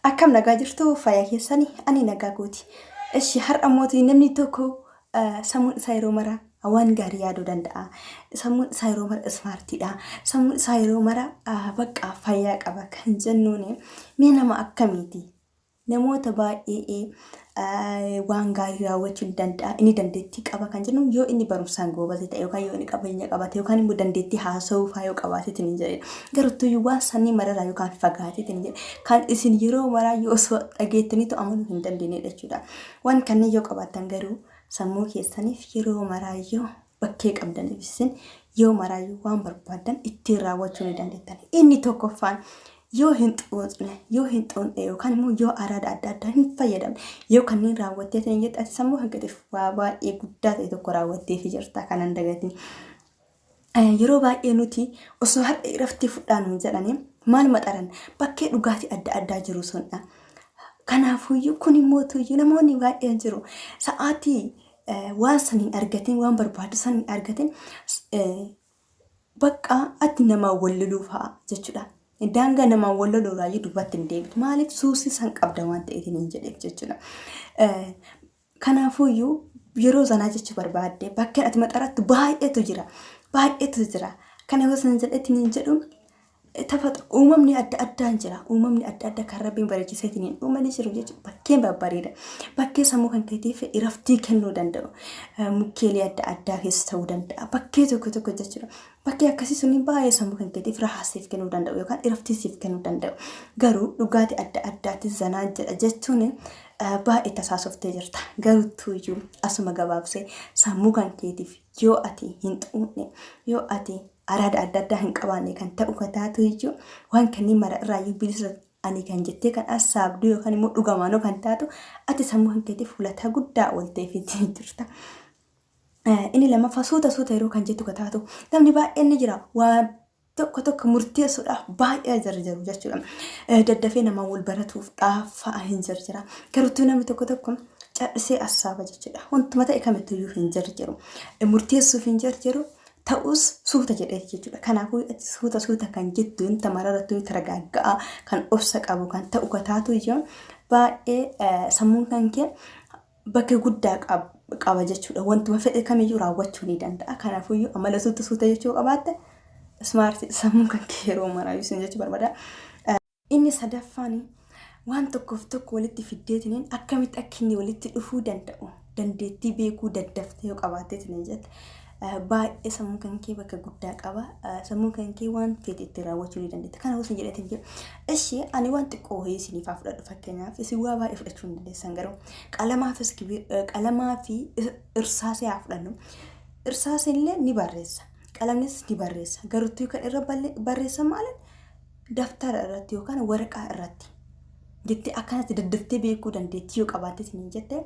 Akkam nagaa jirtu fayyaa keessanii ani nagaa gooti. Ishi har'a mootii namni tokko sammuun isaa yeroo mara waan gaarii yaaduu danda'a. Sammuun isaa yeroo mara ismaartiidha. Sammuun isaa yeroo mara bakka fayyaa qaba kan jennuun mee nama akkamiiti? Namoota baay'ee waan gaarii raawwachuu danda'a. Inni dandeettii qaba kan jennu yoo inni barumsaan goobate ta'e yookaan yoo inni qabeenya qabate yookaan immoo dandeettii haasa'uu fa'aa yoo qabaateet ni jedhe. Garuu waan sanii mararraa yookaan fagaateet ni jedhe. Kan isin yeroo maraa yoo osoo dhageettaniitu amanuu hin dandeenyedha jechuudha. Waan kanneen yoo qabaatan garuu sammuu keessaniif yeroo maraa yoo bakkee qabdaniif isin yoo maraa waan barbaadan ittiin raawwachuu ni dandeettan. Inni tokkoffaan yoo hin xuuxne yookaan immoo yoo araada adda addaa hin fayyadamne yoo kanneen raawwatteet ni jedhe ati sammuu hanqateef waa baay'ee guddaa ta'e tokko raawwatteef jirta kanan dagatin. Yeroo baay'ee nuti osoo har'a irratti fudhaanu jedhanii maal maxaran bakkee dhugaatii adda addaa jiru sunidha. Kanaafuyyuu kun immoo namoonni baay'een jiru sa'aatii waan saniin argatin waan barbaadu saniin argatin bakka ati namaa walloluu fa'a jechuudha. Daangaa namaa walloluu raayyuu dubbatti hin deebitu. Maaliif suusii san qabda waan ta'eef hin jedheef jechuudha. Kanaafuyyuu yeroo sanaa jechuu barbaadde bakkeen ati maxarattu baay'eetu jira. Kana yoo san jedhetti hin jedhu tafata uumamni adda addaan jira. Uumamni adda addaa kan rabbiin bareechiseetiin uumanii jiru jechuudha. Bakkeen babbareeda. Bakkee sammuu kan keetiif iraftii kennuu danda'u. Mukkeelee adda addaa keessa ta'uu danda'a. Bakkee tokko jechuudha. Bakkee akkasii suni baay'ee sammuu kan keetiif raahaasiif kennuu danda'u yookaan iraftiisiif kennuu danda'u. Garuu dhugaatii adda addaatti zanaa jedha jechuun baay'ee tasaasoftee jirta. Garuutuyyuu asuma gabaabsee sammuu kan keetiif yoo ati hin xuuxne yoo ati araada adda addaa hin qabaanne kan ta'u kataatu iyyuu waan kanneen mara irraayyuu bilisa ani kan jettee kan assaabduu yookaan immoo dhugamaanoo kan taatu ati sammuu kan keetiif fulataa guddaa oolteef jirta. Inni lammaffaa suuta yeroo kan jettu kataatu namni baay'een ni jira waan tokko murteessuudhaaf baay'ee jarjaru jechuudha. Daddafee namaa wal baratuuf dhaafaa hin jarjara. Garuu namni tokko cadhisee assaaba jechuudha. Wantuma ta'e kamittuyyuu hin jarjaru. Murteessuuf hin jarjaru. Ta'us suuta jedhee jechuudha. Kanaafuu suuta kan jettu inta mararrattuu taragaaggaa kan obsa qabu kan ta'u kataatu iyyuu baay'ee sammuun kan kee bakka guddaa qaba jechuudha. Wantuma fedhe kamiyyuu raawwachuu ni danda'a. Kanaafuu iyyuu amala suuta jechuu qabaatte ismaartii sammuu kan kee yeroo maraa isin jechuu barbaada. Inni sadaffaan waan tokkoof tokko walitti fiddeetiniin akkamitti akka inni walitti dhufuu danda'u dandeettii beekuu daddaftee yoo qabaatteetiin jette. Baay'ee sammuu kan kee bakka guddaa qaba. Sammuu kan kee waan fedhe itti raawwachuu ni dandeetta. Kana osoo jedhatiin jiru. Ishee ani waan xiqqoo wayii isiniif fudhadhu fakkeenyaaf isin waa baay'ee fudhachuu hin dandeessan garuu qalamaa fi irsaasee haa fudhannu. Irsaaseen illee ni barreessa. Qalamnis ni barreessa. Garuu kan irra barreessa maaliin daftara irratti yookaan waraqaa irratti jettee akkanatti daddaftee beekuu dandeettii yoo qabaatteetiin jette.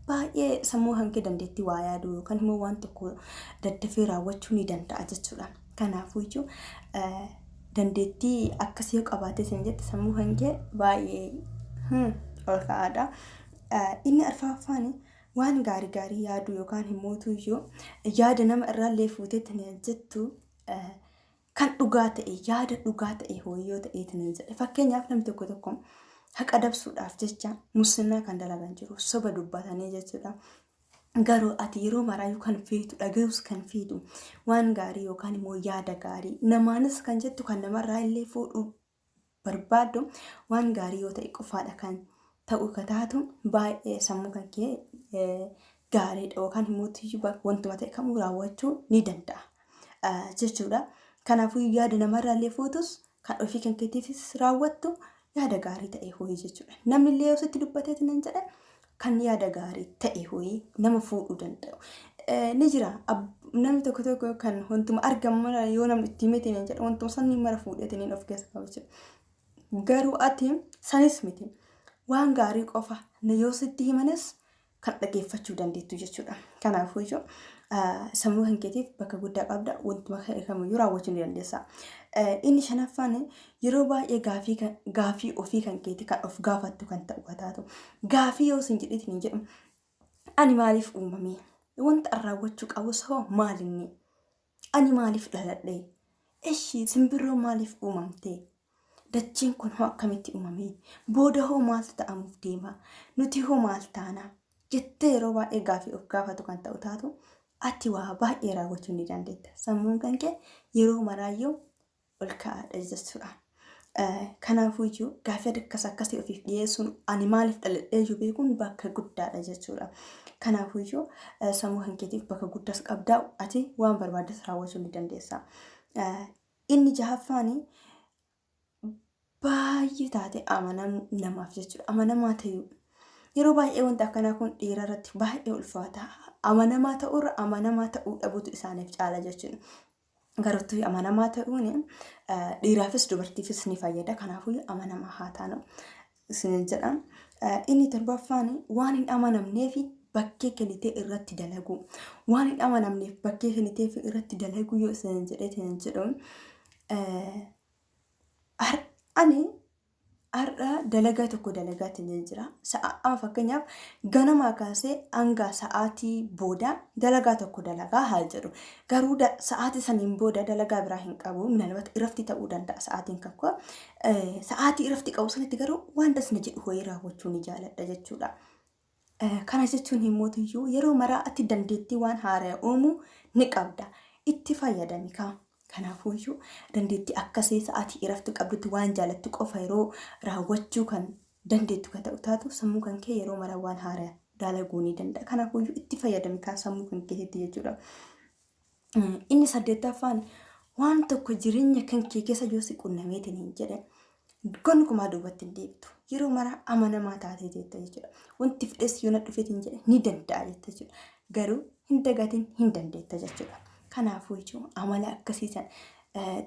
Baay'ee sammuu hankee dandeettii waa yaaduu yookaan immoo waan tokko daddafee raawwachuu ni danda'a jechuudha. Kanaafuu iyyuu dandeettii akkasii yoo qabaatteetiin jette sammuu hankee baay'ee ol ka'aadha. Inni arfaffaan waan gaarii yaaduu yookaan himmootu iyyuu yaada nama irraallee fuuteetiin jettu kan dhugaa ta'e yaada dhugaa ta'e hooyyoo ta'eetiin jedhe. Fakkeenyaaf namni tokko haqa dabsuudhaaf jecha muslimaa kan dalagan jiru soba dubbatanii jechuudha. Garuu ati yeroo maraayyuu kan feetu dhaga'us kan feetu waan gaarii yookaan immoo yaada gaarii namaanis kan jettu kan namarraa illee fuudhuu barbaadu waan gaarii yoo ta'e qofaadha kan ta'u kataatu baay'ee sammuu kan kee gaariidha yookaan immoo wantuma ta'e kamuu raawwachuu ni danda'a jechuudha. Kanaafuu yaada namarraa illee fuutus kan ofii kan keetiifis raawwattu. Yaada gaarii ta'e hooyi jechuudha. Namni illee yoo sitti dubbateetiin hin jedhe kan yaada gaarii ta'e hooyi nama fuudhuu danda'u. Ni jira namni tokko kan wantuma argamu yoo namni itti himeetiin hin jedhe wantuma sanni mara fuudheetiin of keessa qabu jechuudha. Garuu ati sanis miti waan gaarii qofa yoo sitti himanis kan dhageeffachuu dandeettu jechuudha. Kanaafuu iyyuu sammuu kan keetiif bakka guddaa qabda wantuma kamiyyuu raawwachuu ni dandeessa. Inni shanaffaan yeroo baay'ee gaafii ofii kan keeti kan of gaafattu kan ta'u kataatu. Gaafii yoo isin jedheetiin hin jedhu ani maaliif uumame? Wanta raawwachuu qabus hoo maalinni? Ani maaliif dhaladhe? Ishii simbirroo maaliif uumamte? dachiin kun hoo akkamitti uumame? Booda hoo maaltu ta'amuuf deema? Nuti hoo maal taana? Jettee yeroo baay'ee gaaffii of gaafatu kan ta'u taatu ati waa baay'ee raawwachuu ni dandeetta. Sammuun kan kee yeroo maraayyuu ol ka'aadha jechuudha. Kanaafuu iyyuu gaaffii akkasii ofiif dhiyeessuun ani maaliif dhaladhee jiru beekuun bakka guddaadha jechuudha. Kanaafuu iyyuu sammuu kan keetiif bakka guddaas qabdaa ati waan barbaaddes raawwachuu ni dandeessa. Inni jahaffaanii baay'ee taate amanamuu namaaf jechuudha. Amanamaa ta'uu yeroo baay'ee wanti akkanaa kun dhiira irratti baay'ee ulfaata. Amanamaa ta'uurra amanamaa ta'uu dhabuutu isaaniif caala jechuudha. Garuu amanamaa ta'uun dhiiraafis dubartiifis ni fayyada. Kanaafuu amanamaa haa taanu isin jedha. Inni torbaffaan waan hin amanamneef bakkee kennitee irratti dalagu. Waan hin amanamneef bakkee kennitee irratti dalagu yoo isin jedhu ani har'a dalagaa tokko dalagaatti ni jira. Amma fakkeenyaaf ganamaa kaasee hanga sa'aatii booda dalagaa tokko dalagaa haa jedhu. Garuu sa'aatii saniin booda dalagaa biraa hin qabu. Minaalባት irafti ta'uu danda'a sa'aatiin kakko. Sa'aatii irafti qabu sanitti garuu waan dasna jedhu ho'i raawwachuu ni jaaladha jechuudha. Kana jechuun himootiyyuu yeroo maraa ati dandeettii waan haaraa uumuu ni qabda. Itti fayyadami kaa. Kanaafuu iyyuu dandeettii akkasii sa'aatii irafti qabdutti waan jaalattu qofa yeroo raawwachuu kan dandeettu kan ta'u taatu sammuu kan kee yeroo maraa waan haaraa dalaguu ni danda'a. Kanaafuu iyyuu itti fayyadami kaa sammuu kan keetti jechuudha. Inni 8ffaan waan tokko jireenya kan kee keessa yoo si qunnameetiin hin jedhe gonkumaa duubatti hin deebitu. Yeroo maraa amanamaa taatee jetta jechuudha. Wanti fidhes yoo na dhufeetiin jedhe ni danda'a jetta jechuudha. Garuu hin dagatiin hin dandeetta jechuudha. Kanaafuu iyyuu amala akkasiisan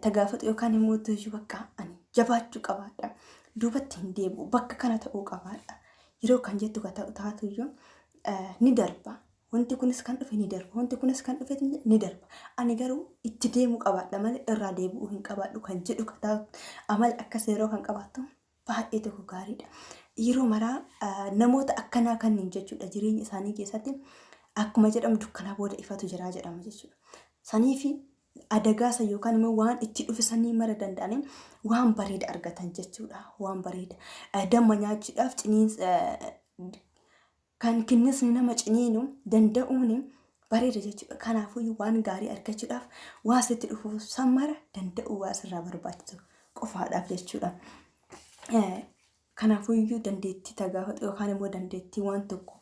tagaafatu yookaan immoo iyyuu bakka ani jabaachuu qabaadha. Duubatti hin deebi'u bakka kana ta'uu qabaadha. Yeroo kan jettu ka ta'u taatu iyyuu ni darba. Wanti kunis kan dhufe ni darba. Wanti kunis kan dhufe ni darba. Ani garuu itti deemuu qabaadha malee irraa deebi'uu hin qabaadhu kan jedhu ka ta'u amala akkasii yeroo kan qabaattu baay'ee tokko gaariidha. Yeroo maraa namoota akkanaa kanneen jechuudha jireenya isaanii keessatti akkuma jedhamu dukkana booda ifatu jira jedhama jechuudha. Saniifi adagaasa yookaan immoo waan itti dhufisanii mara danda'anii waan bareeda argatan jechuudha. Waan bareeda. Damma nyaachuudhaaf kan kinnisni nama ciniinu danda'uun bareeda jechuudha. Kanaafuu waan gaarii argachuudhaaf waan sitti dhufu san mara danda'uu waan sirraa barbaachisu qofaadhaaf jechuudha. Kanaafuu iyyuu dandeettii tagaafatu yookaan immoo dandeettii waan tokko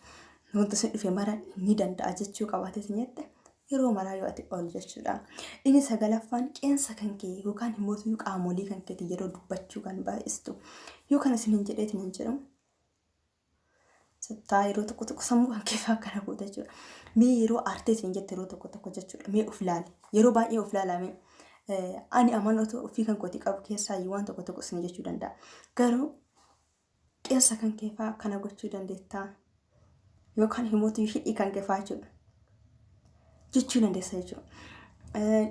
wanta sin dhufe mara ni danda'a jechuu qabaatee jette yeroo maraa yoo ati ol jechuudha. Inni 9ffaan qeensa kan kee yookaan immoo qaamolee kan keetii yeroo dubbachuu kan baay'istu yookaan isin hin jedheetiin hin jedhamu. Sattaa yeroo tokko sammuu kan keefaa akkana goota jechuudha. Mee yeroo aartee isin jette yeroo tokko jechuudha. Mee of ilaali. Yeroo baay'ee of ilaalame ani amanoota ofii kan kooti qabu keessaa waan tokko isin jechuu danda'a. Garuu qeensa kan keefaa kana gochuu dandeettaa yookaan himootii hidhii kan keefaa jechuu dandeessa jechuudha.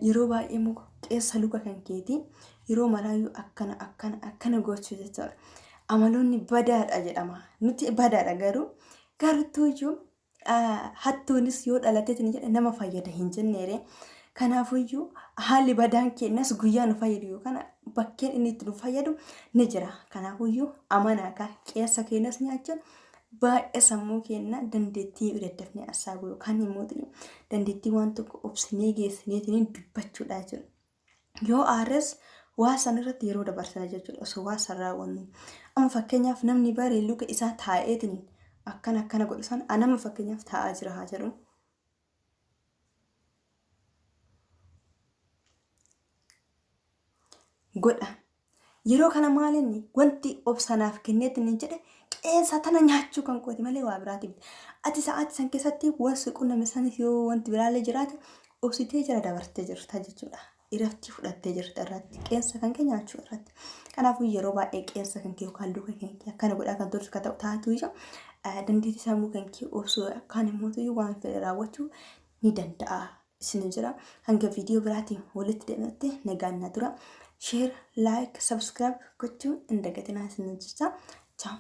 Yeroo baay'ee immoo qeensa luka kan keetii yeroo maraayyuu akkana gochuu jechuudha. Amaloonni badaadha jedhama. Nuti badaadha garuu iyyuu hattuunis yoo dhalateetiin jedhe nama fayyada hin jenneere. Kanaafuu iyyuu haalli badaan kennas guyyaa nu fayyadu yookaan bakkeen inni itti nu fayyadu ni jira. Kanaafuu iyyuu amanaa kaa qeensa kennas nyaachuun baay'ee sammuu kenna dandeettii daddafnee asaabu yookaan immoo dandeettii waan tokko obsinee geessineetiin dubbachuudha jechuudha. Yoo aares waa san irratti yeroo dabarsana jechuudha osoo waa san raawwannu. Amma fakkeenyaaf namni baree luka isaa taa'eetiin akkana godhu san anama fakkeenyaaf taa'aa jira haa jedhu. Godha. Yeroo kana maalinni wanti obsanaaf kenneetiin jedhe qeensa tana nyaachuu kan kooti malee waa biraatiif. Ati sa'aatii san keessatti wanti qunname sanis yoo wanti biraallee jiraate obsitee jira dabartee jirta jechuudha. Iraftii fudhattee jirta irratti qeensa kan kee nyaachuu irratti. Kanaafuu yeroo baay'ee qeensa kan kee yookaan luka kan kee akkana godhaa kan turte ka ta'u taatu iyyuu dandeettii sammuu kan kee obsuu akkaan immoo waan fedhe raawwachuu ni danda'a. Isin jira hanga viidiyoo biraatiin walitti deematte nagaan na tura. Share, like, subscribe gochuun hin dagatinaa isin jechaa. Ciao.